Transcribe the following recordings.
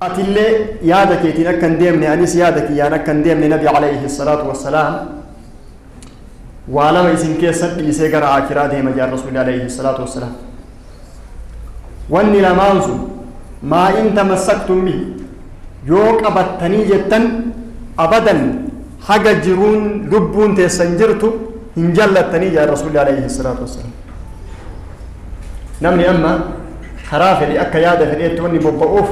أتلي يادك يتنكن ديمني أنيس يادك يانكن ديمني نبي عليه الصلاة والسلام وعلى ما يسين كيسد يسيقر عاكرا ديما جاء الرسول عليه الصلاة والسلام واني لمانزو ما إن تمسكتم به يوك أبتني جتا أبدا حاجة جرون لبون تسنجرتو هنجلتني جاء الرسول عليه الصلاة والسلام نمني أما خرافة لأكا يادة في الإيت واني ببقوف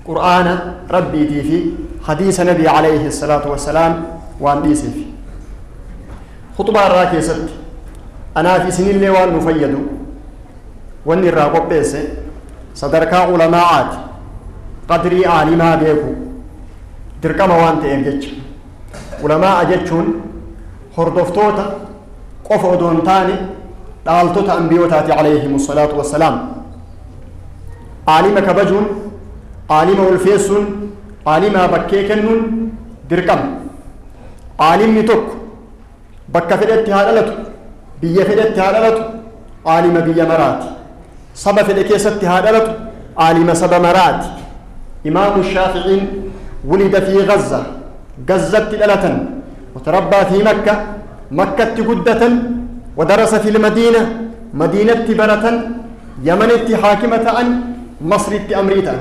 قرآن ربي في حديث نبي عليه الصلاة والسلام وان ديسي في خطبة الراكي ست أنا في سنين ليوان مفيدو واني الراقب بيسي صدركا علماءات قدري عالما بيكو دركا موانت إنجج علماء جتشون هردفتوتا قفو دونتاني دالتوتا أنبيوتات عليهم الصلاة والسلام عالم كبجون عالم الفيسون عالم بكيكنون دركم عالم نتوك بك فدت هالالتو بي فدت هالالتو عالم بي مرات صب فدكيست هالالتو عالم صب مرات إمام الشافعي ولد في غزة غزة للة وتربى في مكة مكة جدة ودرس في المدينة مدينة برة يمن حاكمة عن مصر أمريكا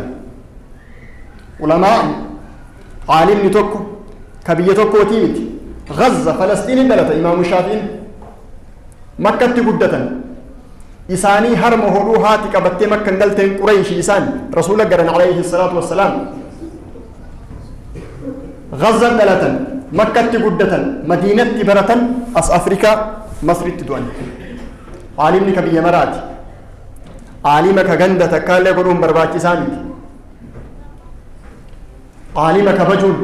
علماء عالم نتوكو كبية توكو تيمت غزة فلسطين دلت إمام الشافعي مكة جدة إساني هرم هروهات كبت مكة دلت قريش إسان رسول الله عليه الصلاة والسلام غزة دلت مكة جدة مدينة برة أس أفريقيا مصر التدوان عالم كبية مرات عالمك غندة كالي قرون برباكي سامي عالمك بجون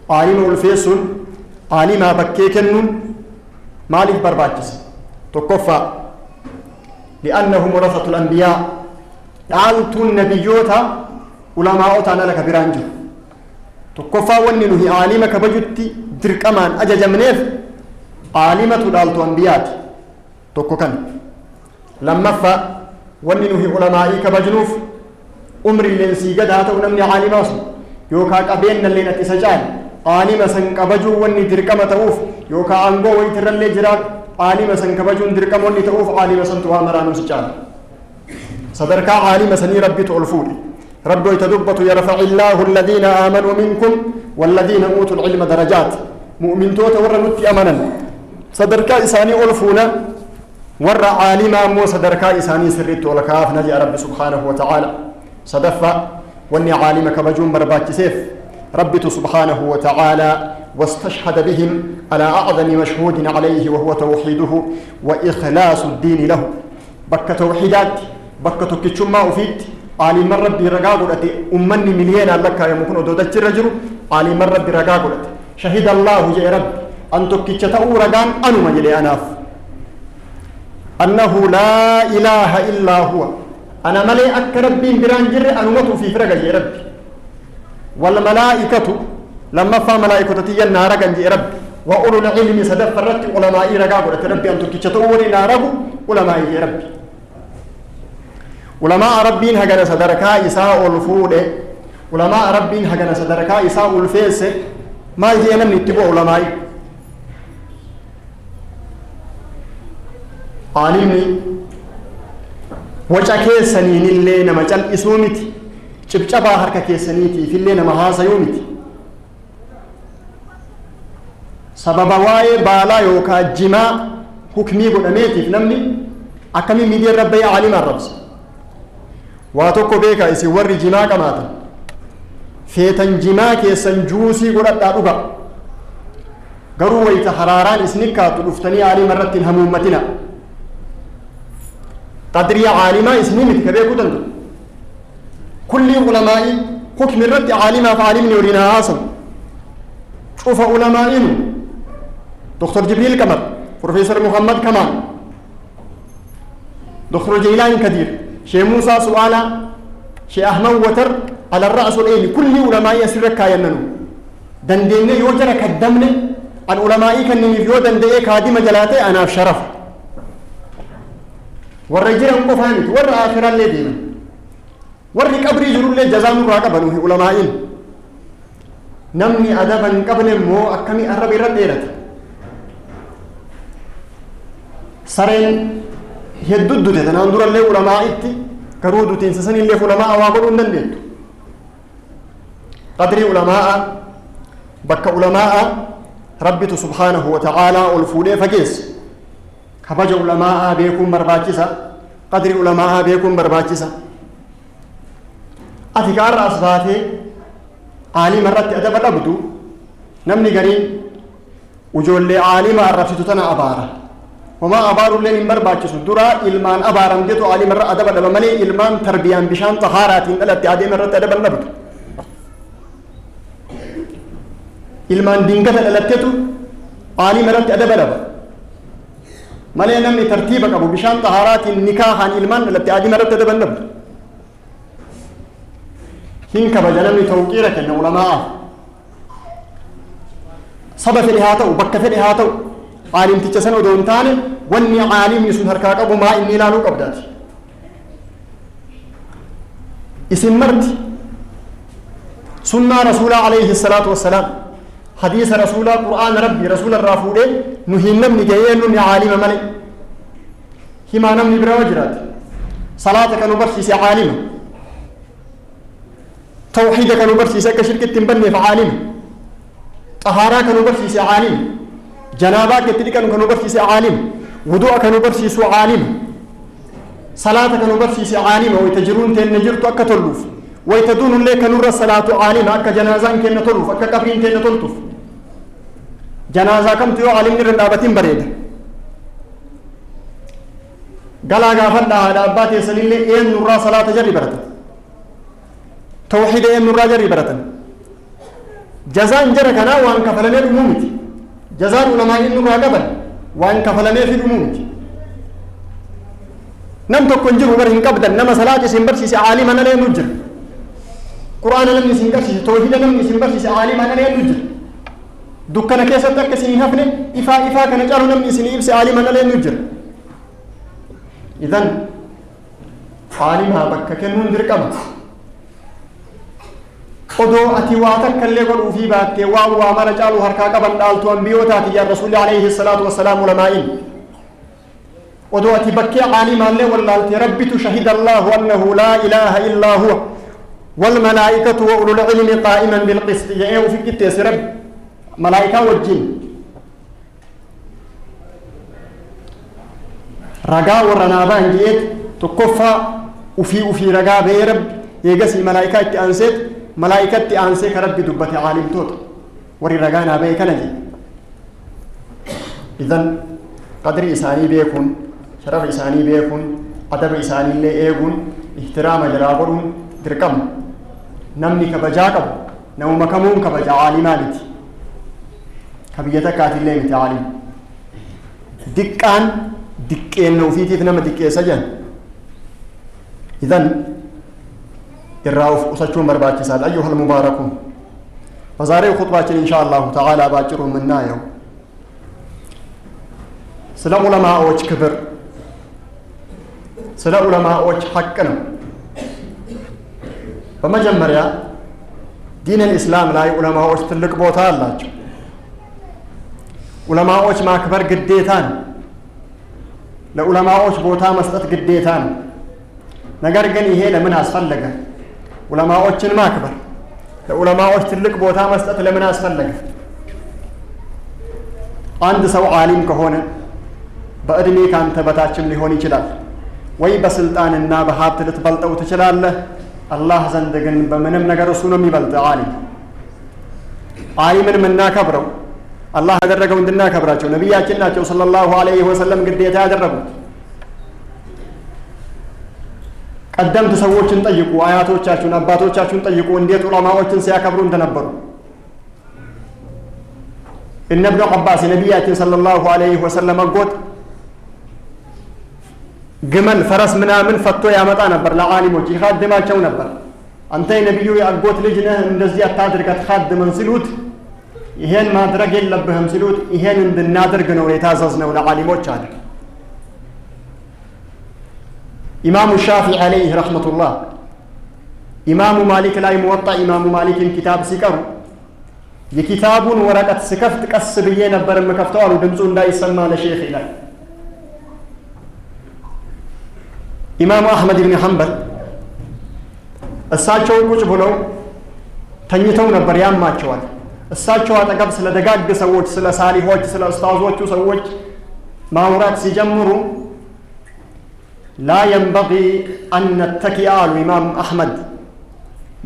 عالم الفيسون عالم بكيكنون مالك برباكيس تكفى لأنهم ورثة الأنبياء دعالتو النبيوتا علماء لك برانجو تكفى وننه عالمك بجوتي دركمان أجج منيف عالمة دالتو أنبيات تكوكن لما فا وننه علمائي كبجنوف أمر اللي قد هاتو نمني عالماس يوكا قبين اللي نتسجال عالم سنكبجو وني دركما توف يوكا أنغو ويتر اللي جراد عالم سنكبجو دركما وني توف عالم سنتوها مرانو سجال صدركا عالم سني ربي تولفوني ربي يتدبط يرفع الله الذين آمنوا منكم والذين أوتوا العلم درجات مؤمن توتا ورنوتي أمنا صدركا إساني أولفونا ور عالما مو صدركا إساني سريت ولكاف نجي رب سبحانه وتعالى صدفا وني عالمك بجون برباك سيف ربت سبحانه وتعالى واستشهد بهم على أعظم مشهود عليه وهو توحيده وإخلاص الدين له بك توحيدات بك تكتشما وفيت عالم ربي رقاقلت أمني مليون لك يمكن أدودت الرجل عالم ربي رقاقلت شهد الله يا رب أن تكتشتأو رقان أنو مجلي أناف أنه لا إله إلا هو أنا ملي أكربين برانجر أنومته في فرقة يا رب والملائكة لما فا ملائكة تيجي نارك يا رب وأولو العلم سدف فرت علماء رقابة ربي أن تكتشتوني ناره علماء يا رب علماء ربين هجنا صدركا إساء الفول علماء ربين هجنا صدركا إساء الفيس ما يجينا من اتباع علماء عالمي وجه كيسنين اللي نمجل إسومتي شبشبا حركة كيسنيتي في اللي نمهاس يومتي سبب واي بالا يوكا جما حكمي قدميتي في نمني أكمي ميديا ربي عالم الربس واتوكو بيكا إسي وري جما كماتا فيتن جما كيسن جوسي قدت داروغا قروا ويتحراران إسنكا تلفتني عالم الرتين همومتنا قدري عالما اسمي كبير كدن كل علماء حكم الرد عالما فعالمني ورينا عاصم شوف علمائنا دكتور جبريل كمر بروفيسور محمد كمال دكتور جيلان كدير شيخ موسى سؤالا شيخ أحمد وتر على الرأس والعين كل علماء يسير كايننو دندين يوجر كدمني العلماء كنني في يودن دقيق هادي مجالاتي أنا في شرف والرجال قفانت ور آخر اللي دينا warri qabrii jirullee jazaa nurraa qabanu ulamaa'iin namni adaba hin qabne immoo akkamii arraba irra dheerata sareen hedduu dute tanaan durallee ulamaa'itti garuu dutiinsa sanillee ulamaa waa godhuu hin dandeettu qadrii ulamaa bakka ulamaa rabbitu subhaanahu wa ta'aalaa ol fuudhee fageesse kabaja ulamaa beekuun barbaachisa qadri ulamaa beekuun barbaachisa ati kaarra as baatee aalima irratti adaba dhabdu namni gariin ujoollee aalima arrabsitu tana abaara homaa abaarullee hin barbaachisu duraa ilmaan abaaramteetu aalima irra adaba dhaba malee ilmaan tarbiyaan bishaan xahaaraatiin dhalatte adeema irratti adaba dhabdu ilmaan dingata dhalatteetu aalima irratti adaba dhaba malee namni tartiiba qabu bishaan xahaaraatiin nikaahaan ilmaan dhalatte adeema irratti adaba dhabdu hin kabaja namni tawqiira kenna ulamaa'aaf saba fedhe haa ta'u bakka fedhe haa ta'u aalimticha sana odoo hin taane wanni aalimni sun harkaa qabu maa inni ilaaluu qabdaati isin marti sunnaa rasuulaa alayhi salaatu wassalaam hadiisa rasuulaa qur'aana rabbi rasuula irraa fuudhee nu hin namni ga'ee nunni aalima malee himaa namni biraa jiraate salaata kan nu barsiise aalima توحيد كانوا برسيس كشركة تنبني فعالم طهارة كانوا برسيس عالم جنابة كتير كانوا برسيس عالم وضوء كانوا برسيس عالم صلاة كانوا برسيس عالم ويتجرون تين نجرت أكتلوف ويتدون اللي كانوا الصلاة عالم أك جنازة كنا تلوف أك كفين كنا تلطف جنازة كم تيو عالم نرنابتين بريد قلا غافلنا على أبات يسلين لي إيه نورا صلاة جري برتن توحيد إن الراجل برتن جزاء جرى كنا وان كفلنا الأمومت جزاء علماء إنه راجبا وان كفلنا في الأمومت نم تكون جرو برهن كبدا نما صلاة سنبر سيس عالم أنا لا نجر قرآن لم يسنكر سيس توحيد لم يسنبر سيس عالم أنا لا نجر دكنا كيسة تكسين هفني إفا كنا جارو لم يسنيب سي عالم أنا لا نجر إذن عالمها بك كنون دركما odoo ati waa takkallee godhuu fi baattee waan waa mara caalu harkaa qaban dhaaltu ambiyootaati yaa rasuulli alayhi salaatu wassalaam ulamaa'iin odoo ati bakkee caalimaallee wallaalte rabbitu shahida allahu annahu laa ilaaha illaa huwa والملائكة وأولو العلم قائما بالقسط يأيه في كتيس رب ملائكة والجن رقا ورنابان جيت تكفى وفي رقا بيرب يقسي ملائكة أنسيت ملائكة أنسيك ربي دبت عالم توت وري رقانا بيك نجي إذن قدر إساني بيكون شرف إساني بيكون أدب إساني اللي إيقون احترام جرابرون دركم نمني كبجاكب نمو مكمون كبجا عالمانتي كبيتك كاتي اللي متي عالم دكان دكين نوفيتي فنما دكي سجن إذن الراوف أسجون مرباتي سال أيها المباركون فزاري خطبات إن شاء الله تعالى باجر منا يوم سلا علماء وجه كبر سلا علماء وجه حقنا فمجمريا دين الإسلام لا علماء وجه تلك بوتا الله علماء وجه ما كبر قديتان لعلماء وجه بوتا مسطت قديتان نقرقني هي لمن أسفل لك علماء وجه ما كبر لعلماء وجه تلك بوتا مسطت لمن أسفل لك عند سو عالم كهونه بأدمي كان تبتاچم ሊሆን ይችላል ወይ በስልጣንና በሀብት ልትበልጠው ትችላለህ አላህ ዘንድ ግን በምንም ነገር እሱ ነው የሚበልጥ ዓሊም ዓሊምን የምናከብረው አላህ ያደረገው እንድናከብራቸው ነብያችን ናቸው ሰለላሁ ዐለይሂ ወሰለም ግዴታ ያደረጉት ቀደምት ሰዎችን ጠይቁ አያቶቻችሁን አባቶቻችሁን ጠይቁ እንዴት ዑለማዎችን ሲያከብሩ እንደነበሩ እነ ኢብኑ አባስ ነብያችን ሰለላሁ ዐለይሂ ወሰለም አጎት ግመል ፈረስ ምናምን ፈቶ ያመጣ ነበር ለዓሊሞች ይኻድማቸው ነበር አንተ የነብዩ ያጎት ልጅ ነህ እንደዚህ አታድርግ አትኻድመን ሲሉት ይሄን ማድረግ የለብህም ሲሉት ይሄን እንድናደርግ ነው የታዘዝነው ለዓሊሞች አለ ኢማሙ ሻፊዒ ዐለይሂ ረህመቱላህ ኢማሙ ማሊክ ላይ ሙወጣ ኢማሙ ማሊክን ኪታብ ሲቀሩ የኪታቡን ወረቀት ስከፍት ቀስ ብዬ ነበር የምከፍተው አሉ፣ ድምፁ እንዳይሰማ ለሼኽ ይላል። ኢማሙ አሕመድ ብን ሐንበል እሳቸው ቁጭ ብለው ተኝተው ነበር፣ ያማቸዋል። እሳቸው አጠገብ ስለ ደጋግ ሰዎች፣ ስለ ሳሊሆች፣ ስለ ኡስታዞቹ ሰዎች ማውራት ሲጀምሩ ላ የንበጊ አን ነተኪአ አሉ ኢማም አሕመድ፣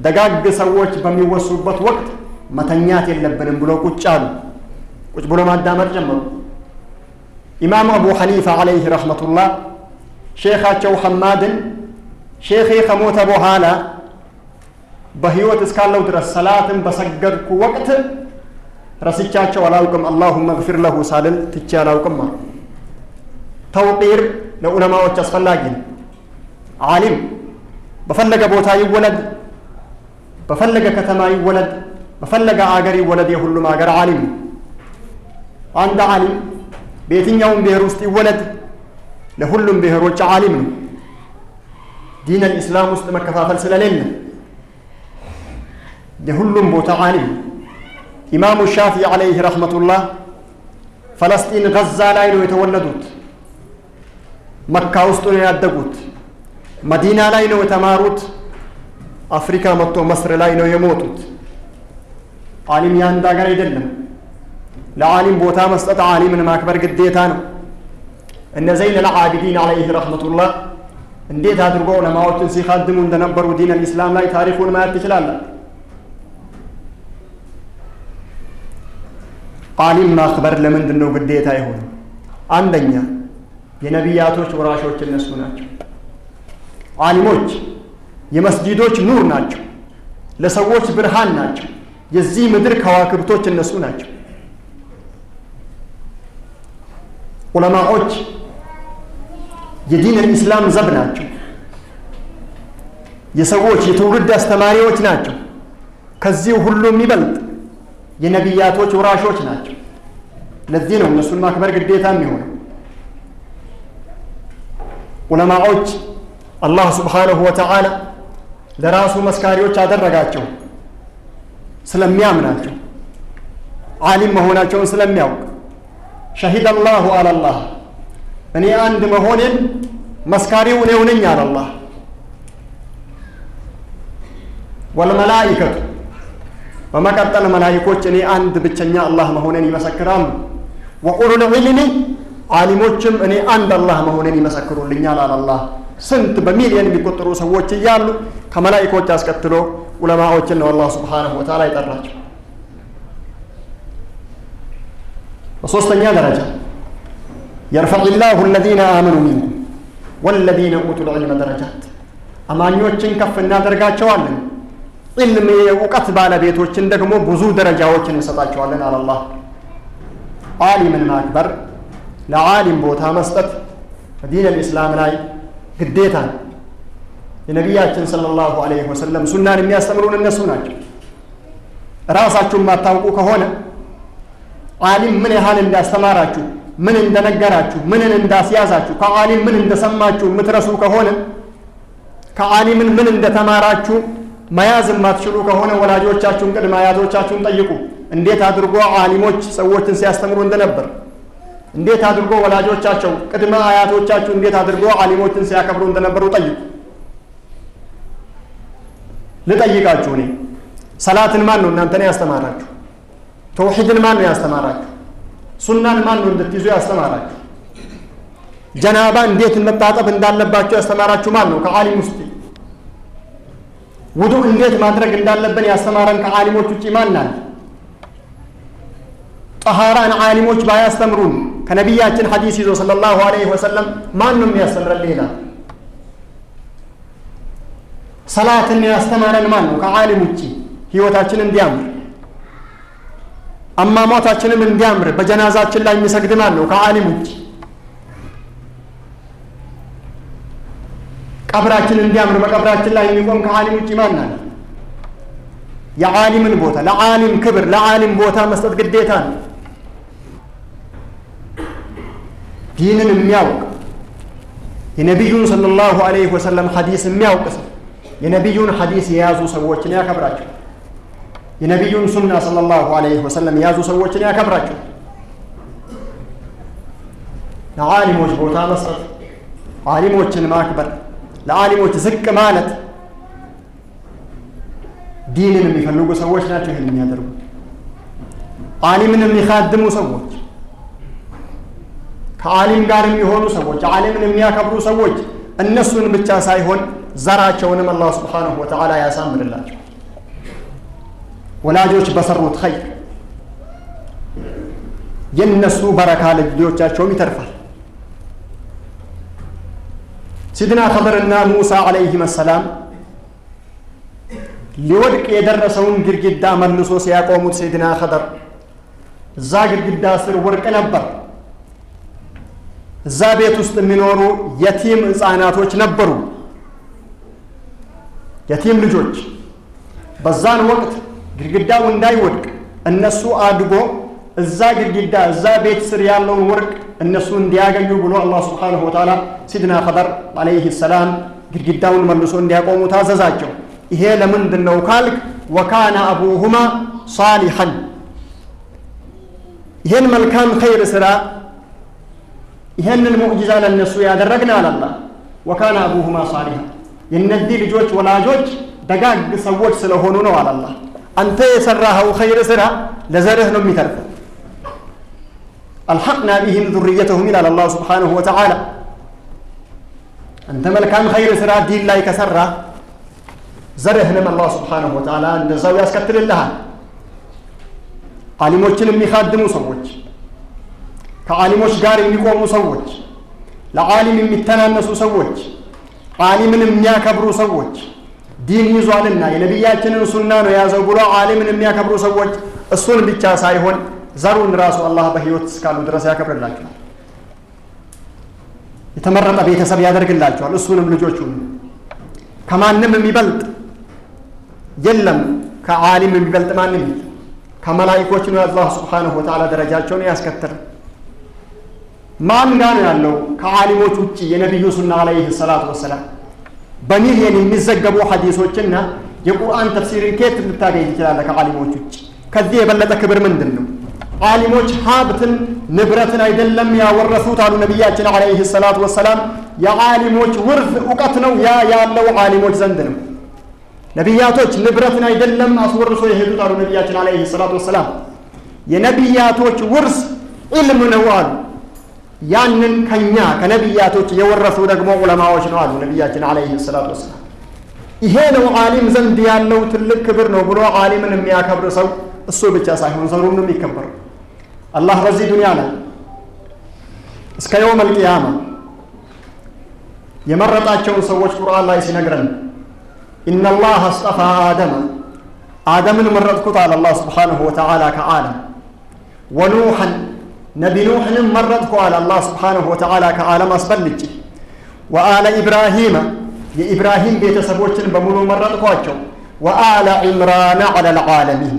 ደጋግ ሰዎች በሚወሱበት ወቅት መተኛት የለብንም ብሎ ቁጭ አሉ። ቁጭ ብሎ ማዳመጥ ጀመሩ። ኢማም አቡ ሐኒፋ ዓለይህ ረሕመቱላህ ሼኻቸው ሐማድን ሼኼ ከሞተ በኋላ በህይወት እስካለው ድረስ ሰላትን በሰገድኩ ወቅት ረስቻቸው አላውቅም፣ አላሁመ እግፊር ለሁ ሳልል ትቼ አላውቅም አሉ። ተውቂር ለዑለማዎች አስፈላጊ ነው። ዓሊም በፈለገ ቦታ ይወለድ፣ በፈለገ ከተማ ይወለድ፣ በፈለገ አገር ይወለድ፣ የሁሉም አገር ዓሊም ነው። አንድ ዓሊም በየትኛውም ብሔር ውስጥ ይወለድ ለሁሉም ብሔሮች ዓሊም ነው። ዲን አልኢስላም ውስጥ መከፋፈል ስለሌለ የሁሉም ቦታ ዓሊም ነው። ኢማሙ ሻፊዒ ዓለይህ ረሕመቱላህ ፈለስጢን ገዛ ላይ ነው የተወለዱት። መካ ውስጥ ነው ያደጉት። መዲና ላይ ነው የተማሩት። አፍሪካ መጥቶ መስር ላይ ነው የሞቱት። ዓሊም የአንድ ሀገር አይደለም። ለዓሊም ቦታ መስጠት፣ ዓሊምን ማክበር ግዴታ ነው። እነ ዘይን አልዓቢዲን ዓለይህ ረሕመቱላህ እንዴት አድርጎ ዑለማዎችን ሲኻድሙ እንደነበሩ ዲን አልኢስላም ላይ ታሪኩን ማየት ትችላለን። ዓሊም ማክበር ለምንድን ነው ግዴታ የሆነው? አንደኛ የነቢያቶች ወራሾች እነሱ ናቸው። ዓሊሞች የመስጂዶች ኑር ናቸው፣ ለሰዎች ብርሃን ናቸው። የዚህ ምድር ከዋክብቶች እነሱ ናቸው። ዑለማዎች የዲን አልኢስላም ዘብ ናቸው። የሰዎች የትውልድ አስተማሪዎች ናቸው። ከዚህ ሁሉ የሚበልጥ የነቢያቶች ወራሾች ናቸው። ለዚህ ነው እነሱን ማክበር ግዴታ የሚሆነው። ዑለማዎች አላህ ስብሓነሁ ወተዓላ ለራሱ መስካሪዎች አደረጋቸው ስለሚያምናቸው፣ ዓሊም መሆናቸውን ስለሚያውቅ ሸሂደ አላሁ አለላህ፣ እኔ አንድ መሆኔን መስካሪው እኔው ነኝ አለላህ። ወልመላኢከቱ፣ በመቀጠል መላኢኮች እኔ አንድ ብቸኛ አላህ መሆኔን ይመሰክራሉ። ወኡሉል ዒልሚ፣ ዓሊሞችም እኔ አንድ አላህ መሆኔን ይመሰክሩልኛል አለላህ። ስንት በሚሊየን የሚቆጠሩ ሰዎች እያሉ ከመላኢኮች አስከትሎ ዑለማዎችን ነው አላህ ስብሓነሁ ወተዓላ ይጠራቸው። በሶስተኛ ደረጃ የርፈዕ ላሁ አለዚነ አመኑ ሚንኩም ወለዚነ ኡቱል ዒልመ ደረጃት፣ አማኞችን ከፍ እናደርጋቸዋለን፣ ዒልም የእውቀት ባለቤቶችን ደግሞ ብዙ ደረጃዎችን እንሰጣቸዋለን አላህ። ዓሊምን ማክበር፣ ለዓሊም ቦታ መስጠት በዲን አልኢስላም ላይ ግዴታ ነው። የነቢያችን ሰለላሁ ዐለይሂ ወሰለም ሱናን የሚያስተምሩን እነሱ ናቸው። ራሳችሁን ማታውቁ ከሆነ ዓሊም ምን ያህል እንዳስተማራችሁ፣ ምን እንደነገራችሁ፣ ምንን እንዳስያዛችሁ፣ ከዓሊም ምን እንደሰማችሁ የምትረሱ ከሆነ፣ ከዓሊምን ምን እንደተማራችሁ መያዝ የማትችሉ ከሆነ ወላጆቻችሁን፣ ቅድመ አያቶቻችሁን ጠይቁ። እንዴት አድርጎ ዓሊሞች ሰዎችን ሲያስተምሩ እንደነበር፣ እንዴት አድርጎ ወላጆቻቸው፣ ቅድመ አያቶቻችሁ እንዴት አድርጎ ዓሊሞችን ሲያከብሩ እንደነበሩ ጠይቁ። ልጠይቃችሁ እኔ ሰላትን ማን ነው እናንተን ያስተማራችሁ? ተውሂድን ማን ነው ያስተማራችሁ? ሱናን ማን ነው እንድትይዙ ያስተማራችሁ? ጀናባ እንዴት መታጠብ እንዳለባችሁ ያስተማራችሁ ማን ነው? ከዓሊም ውስጥ ውዱእ እንዴት ማድረግ እንዳለብን ያስተማረን ከዓሊሞች ውጪ ማን አለ? ጠሃራን ዓሊሞች ባያስተምሩን ከነቢያችን ሐዲስ ይዞ ሰለላሁ ዐለይሂ ወሰለም ማን ነው የሚያስተምረን ሌላ? ሰላትን ያስተማረን ማን ነው ከዓሊም ውጪ? ህይወታችን እንዲያምር፣ አሟሟታችንም እንዲያምር በጀናዛችን ላይ የሚሰግድ ማን ነው ከዓሊም ውጪ? ቀብራችን እንዲያምር በቀብራችን ላይ የሚቆም ከዓሊም ውጪ ማን አለ? የዓሊምን ቦታ፣ ለዓሊም ክብር፣ ለዓሊም ቦታ መስጠት ግዴታ ነው። ዲንን የሚያውቅ የነቢዩን ሰለላሁ ዐለይሂ ወሰለም ሐዲስ የሚያውቅ ሰው የነቢዩን ሐዲስ የያዙ ሰዎችን ያከብራቸው። የነቢዩን ሱና ሰለላሁ ዐለይሂ ወሰለም የያዙ ሰዎችን ያከብራቸው። ለዓሊሞች ቦታ መስጠት፣ ዓሊሞችን ማክበር፣ ለዓሊሞች ዝቅ ማለት ዲንን የሚፈልጉ ሰዎች ናቸው ይህን የሚያደርጉ። ዓሊምን የሚኻድሙ ሰዎች፣ ከዓሊም ጋር የሚሆኑ ሰዎች፣ ዓሊምን የሚያከብሩ ሰዎች እነሱን ብቻ ሳይሆን ዘራቸውንም አላህ ሱብሓነሁ ወተዓላ ያሳምርላቸው። ወላጆች በሰሩት ኸይር የነሱ በረካ ልጆቻቸውም ይተርፋል። ሲድና ኸድርና ሙሳ ዐለይሂም ሰላም ሊወድቅ የደረሰውን ግድግዳ መልሶ ሲያቆሙት ሲድና ኸድር እዛ ግድግዳ ስር ወርቅ ነበር። እዛ ቤት ውስጥ የሚኖሩ የቲም ሕፃናቶች ነበሩ፣ የቲም ልጆች። በዛን ወቅት ግድግዳው እንዳይወድቅ እነሱ አድጎ እዛ ግድግዳ እዛ ቤት ስር ያለውን ወርቅ እነሱ እንዲያገኙ ብሎ አላህ ሱብሓነሁ ወተዓላ ሲድና ኸድር ዐለይሂ ሰላም ግድግዳውን መልሶ እንዲያቆሙ ታዘዛቸው። ይሄ ለምንድን ነው ካልክ ወካነ አቡሁማ ሳሊሐን፣ ይሄን መልካም ኸይር ስራ ይሄንን ሙዕጂዛ ለነሱ ያደረግን አላላ ወካነ አቡሁማ ሳሊሐን፣ የነዚህ ልጆች ወላጆች ደጋግ ሰዎች ስለሆኑ ነው አላላ። አንተ የሰራኸው ኸይር ስራ ለዘርህ ነው የሚተርፈው። አልሐቅና ቢሂም ዙርየተሁም ይላል አላህ ሱብሓነሁ ወተዓላ። አንተ መልካም ኸይር ስራ ዲን ላይ ከሰራ ዘርህንም አላህ ሱብሓነሁ ወተዓላ እንደዛው ያስከትልልሃል። ዓሊሞችን የሚኻድሙ ሰዎች፣ ከዓሊሞች ጋር የሚቆሙ ሰዎች፣ ለዓሊም የሚተናነሱ ሰዎች፣ ዓሊምን የሚያከብሩ ሰዎች፣ ዲን ይዟልና የነቢያችንን ሱና ነው የያዘው ብሎ ዓሊምን የሚያከብሩ ሰዎች እሱን ብቻ ሳይሆን ዘሩን ራሱ አላህ በህይወት እስካሉ ድረስ ያከብርላቸዋል። የተመረጠ ቤተሰብ ያደርግላቸዋል። እሱንም ልጆቹን ከማንም የሚበልጥ የለም፣ ከዓሊም የሚበልጥ ማንም የለም። ከመላኢኮች ነው አላህ ሱብሓነሁ ወተዓላ ደረጃቸውን ያስከትል። ማን ጋር ነው ያለው ከዓሊሞች ውጪ የነቢዩ ሱና ዐለይሂ ሰላቱ ወሰላም? በሚሊየን የሚዘገቡ ሐዲሶችና የቁርአን ተፍሲርን ከየት ልታገኝ ትችላለህ ከዓሊሞች ውጪ? ከዚህ የበለጠ ክብር ምንድን ነው? ዓሊሞች ሀብትን ንብረትን አይደለም ያወረሱት አሉ ነቢያችን ዐለይሂ ሰላቱ ወሰላም። የዓሊሞች ውርስ እውቀት ነው፣ ያ ያለው ዓሊሞች ዘንድ ነው። ነቢያቶች ንብረትን አይደለም አስወርሶ የሄዱት አሉ ነቢያችን ዐለይሂ ሰላቱ ወሰላም። የነቢያቶች ውርስ ዒልም ነው አሉ። ያንን ከኛ ከነቢያቶች የወረሱ ደግሞ ዑለማዎች ነው አሉ ነቢያችን ዐለይሂ ሰላቱ ወሰላም። ይሄ ነው ዓሊም ዘንድ ያለው ትልቅ ክብር ነው ብሎ ዓሊምን የሚያከብር ሰው እሱ ብቻ ሳይሆን ዘሩም ነው የሚከበረው። አላህ በዚህ ዱንያ ላይ እስከ የውመል ቂያማ የመረጣቸውን ሰዎች ቁርአን ላይ ሲነግረን ኢነላህ አስጠፋ አደምን መረጥኩት አለ አላህ ሱብሓነሁ ወተዓላ ከዓለም፣ ወኑሐን ነቢ ኑሕንም መረጥኩ አለ አላህ ሱብሓነሁ ወተዓላ ከዓለም አስበልጬ፣ ወአለ ኢብራሂመ የኢብራሂም ቤተሰቦችን በሙሉ መረጥኳቸው፣ ወአለ ዒምራን ዐለል ዓለሚን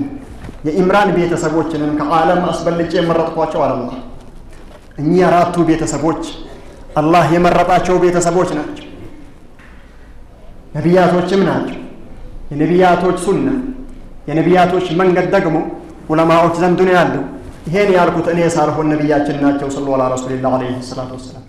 የኢምራን ቤተሰቦችንም ከዓለም አስበልጬ የመረጥኳቸው አለ አላህ። እኚህ አራቱ ቤተሰቦች አላህ የመረጣቸው ቤተሰቦች ናቸው፣ ነቢያቶችም ናቸው። የነቢያቶች ሱና የነቢያቶች መንገድ ደግሞ ዑለማዎች ዘንድ ነው ያለው። ይሄን ያልኩት እኔ ሳልሆን ነቢያችን ናቸው ሰለላሁ ዐለይሂ ወሰለም።